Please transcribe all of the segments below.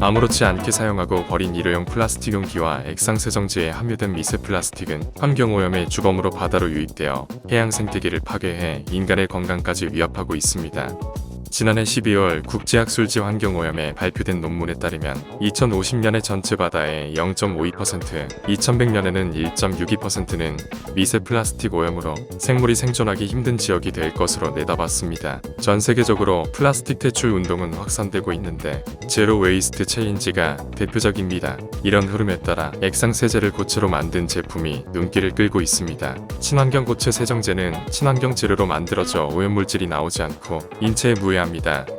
아무렇지 않게 사용하고 버린 일회용 플라스틱 용기와 액상세정제에 함유된 미세 플라스틱은 환경오염의 주범으로 바다로 유입되어 해양 생태계를 파괴해 인간의 건강까지 위협하고 있습니다. 지난해 12월 국제학술지 환경오염에 발표된 논문에 따르면 2050년에 전체 바다의 0.52%, 2100년에는 1.62%는 미세 플라스틱 오염으로 생물이 생존하기 힘든 지역이 될 것으로 내다봤습니다. 전 세계적으로 플라스틱 퇴출 운동은 확산되고 있는데 제로 웨이스트 챌린지가 대표적입니다. 이런 흐름에 따라 액상세제를 고체로 만든 제품이 눈길을 끌고 있습니다. 친환경 고체 세정제는 친환경 재료로 만들어져 오염물질이 나오지 않고 인체에 무해합니다.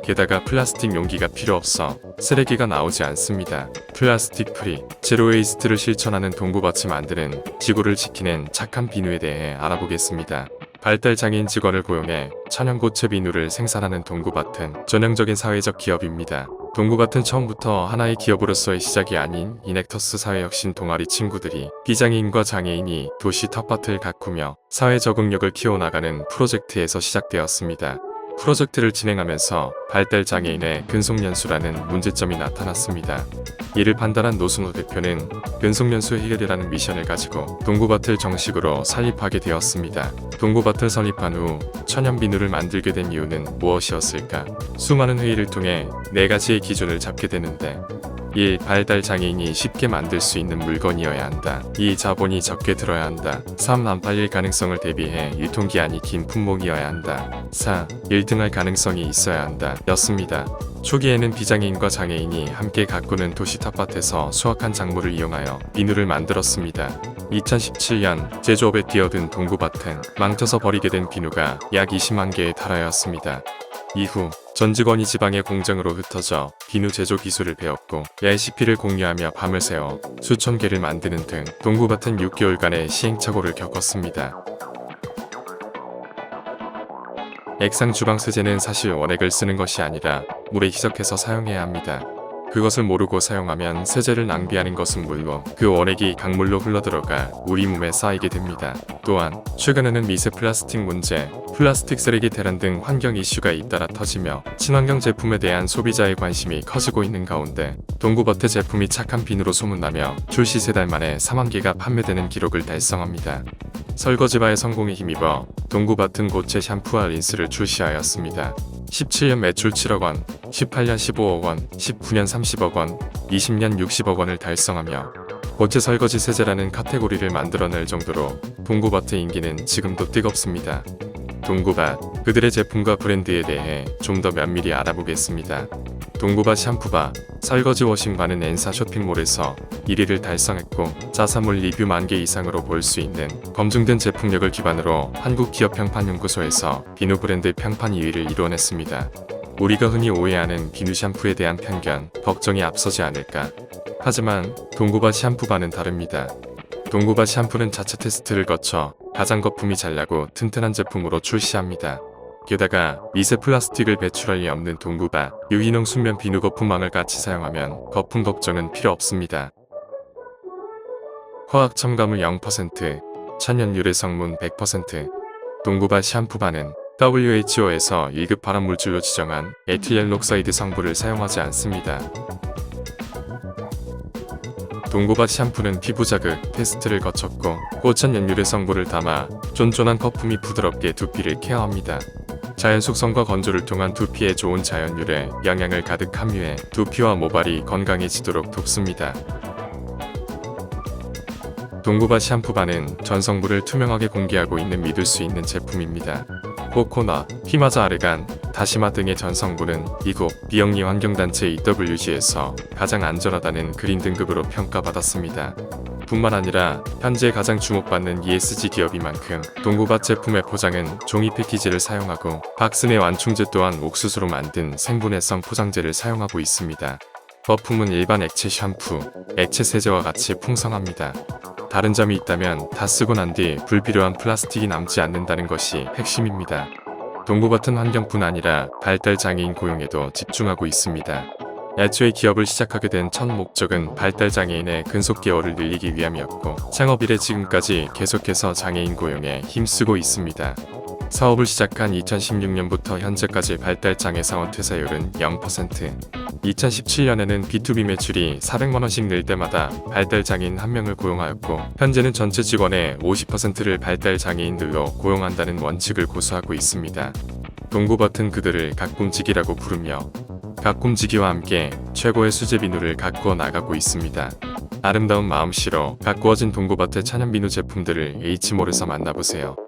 게다가 플라스틱 용기가 필요 없어 쓰레기가 나오지 않습니다. 플라스틱 프리, 제로 웨이스트를 실천하는 동부밭이 만드는 지구를 지키는 착한 비누에 대해 알아보겠습니다. 발달장애인 직원을 고용해 천연고체 비누를 생산하는 동구밭은 전형적인 사회적 기업입니다. 동구밭은 처음부터 하나의 기업으로서의 시작이 아닌 이넥터스 사회혁신 동아리 친구들이 비장애인과 장애인이 도시 텃밭을 가꾸며 사회 적응력을 키워나가는 프로젝트에서 시작되었습니다. 프로젝트를 진행하면서 발달장애인의 근속연수라는 문제점이 나타났습니다. 이를 판단한 노순호 대표는 근속연수 해결이라는 미션을 가지고 동구밭을 정식으로 설립하게 되었습니다. 동구밭을 설립한 후 천연비누를 만들게 된 이유는 무엇이었을까? 수많은 회의를 통해 4가지의 기준을 잡게 되는데 1. 발달장애인이 쉽게 만들 수 있는 물건이어야 한다. 2. 자본이 적게 들어야 한다. 3. 안 팔릴 가능성을 대비해 유통기한이 긴 품목이어야 한다. 4. 1등할 가능성이 있어야 한다. 였습니다. 초기에는 비장애인과 장애인이 함께 가꾸는 도시 텃밭에서 수확한 작물을 이용하여 비누를 만들었습니다. 2017년 제조업에 뛰어든 동구밭은 망쳐서 버리게 된 비누가 약 20만 개에 달하였습니다. 이후 전 직원이 지방의 공장으로 흩어져 비누 제조 기술을 배웠고 레시피를 공유하며 밤을 새워 수천 개를 만드는 등 동구밭은 6개월간의 시행착오를 겪었습니다. 액상 주방세제는 사실 원액을 쓰는 것이 아니라 물에 희석해서 사용해야 합니다. 그것을 모르고 사용하면 세제를 낭비하는 것은 물론 그 원액이 강물로 흘러들어가 우리 몸에 쌓이게 됩니다. 또한 최근에는 미세 플라스틱 문제, 플라스틱 쓰레기 대란 등 환경 이슈가 잇따라 터지며 친환경 제품에 대한 소비자의 관심이 커지고 있는 가운데 동구버트 제품이 착한 비누로 소문나며 출시 3달 만에 4만 개가 판매되는 기록을 달성합니다. 설거지바의 성공에 힘입어 동구바튼 고체 샴푸와 린스를 출시하였습니다. 17년 매출 7억 원, 18년 15억 원, 19년 30억 원, 20년 60억 원을 달성하며 고체 설거지 세제라는 카테고리를 만들어낼 정도로 동구밭의 인기는 지금도 뜨겁습니다. 동구밭, 그들의 제품과 브랜드에 대해 좀 더 면밀히 알아보겠습니다. 동구밭 샴푸바, 설거지 워싱바는 N사 쇼핑몰에서 1위를 달성했고 자사몰 리뷰 10,000개 이상으로 볼 수 있는 검증된 제품력을 기반으로 한국기업평판연구소에서 비누 브랜드 평판 2위를 이뤄냈습니다. 우리가 흔히 오해하는 비누 샴푸에 대한 편견, 걱정이 앞서지 않을까. 하지만 동구밭 샴푸바는 다릅니다. 동구밭 샴푸는 자체 테스트를 거쳐 가장 거품이 잘 나고 튼튼한 제품으로 출시합니다. 게다가 미세 플라스틱을 배출할 리 없는 동구밭 유기농 순면 비누 거품망을 같이 사용하면 거품 걱정은 필요 없습니다. 화학 첨가물 0%, 천연 유래 성분 100%. 동구밭 샴푸바는 WHO에서 1급 발암물질로 지정한 에틸렌 록사이드 성분을 사용하지 않습니다. 동구밭 샴푸는 피부 자극 테스트를 거쳤고 꽃천 유래 성분을 담아 쫀쫀한 거품이 부드럽게 두피를 케어합니다. 자연 숙성과 건조를 통한 두피에 좋은 자연 유래 영양을 가득 함유해 두피와 모발이 건강해지도록 돕습니다. 동구밭 샴푸바는 전성분을 투명하게 공개하고 있는 믿을 수 있는 제품입니다. 코코넛, 피마자 아르간, 다시마 등의 전성분은 미국 비영리 환경단체 EWG에서 가장 안전하다는 그린 등급으로 평가받았습니다. 뿐만 아니라 현재 가장 주목받는 ESG 기업인 만큼 동구밭 제품의 포장은 종이 패키지를 사용하고 박스내 완충제 또한 옥수수로 만든 생분해성 포장재를 사용하고 있습니다. 거품은 일반 액체 샴푸, 액체 세제와 같이 풍성합니다. 다른 점이 있다면 다 쓰고 난 뒤 불필요한 플라스틱이 남지 않는다는 것이 핵심입니다. 동구밭은 환경뿐 아니라 발달장애인 고용에도 집중하고 있습니다. 애초에 기업을 시작하게 된 첫 목적은 발달장애인의 근속기여를 늘리기 위함이었고 창업 이래 지금까지 계속해서 장애인 고용에 힘쓰고 있습니다. 사업을 시작한 2016년부터 현재까지 발달장애 사원 퇴사율은 0%. 2017년에는 B2B 매출이 400만원씩 늘 때마다 발달장애인 1명을 고용하였고, 현재는 전체 직원의 50%를 발달장애인들로 고용한다는 원칙을 고수하고 있습니다. 동고버튼 그들을 가꿈지기라고 부르며 가꿈지기와 함께 최고의 수제 비누를 가꾸어 나가고 있습니다. 아름다운 마음씨로 가꾸어진 동고밭의 천연 비누 제품들을 H몰에서 만나보세요.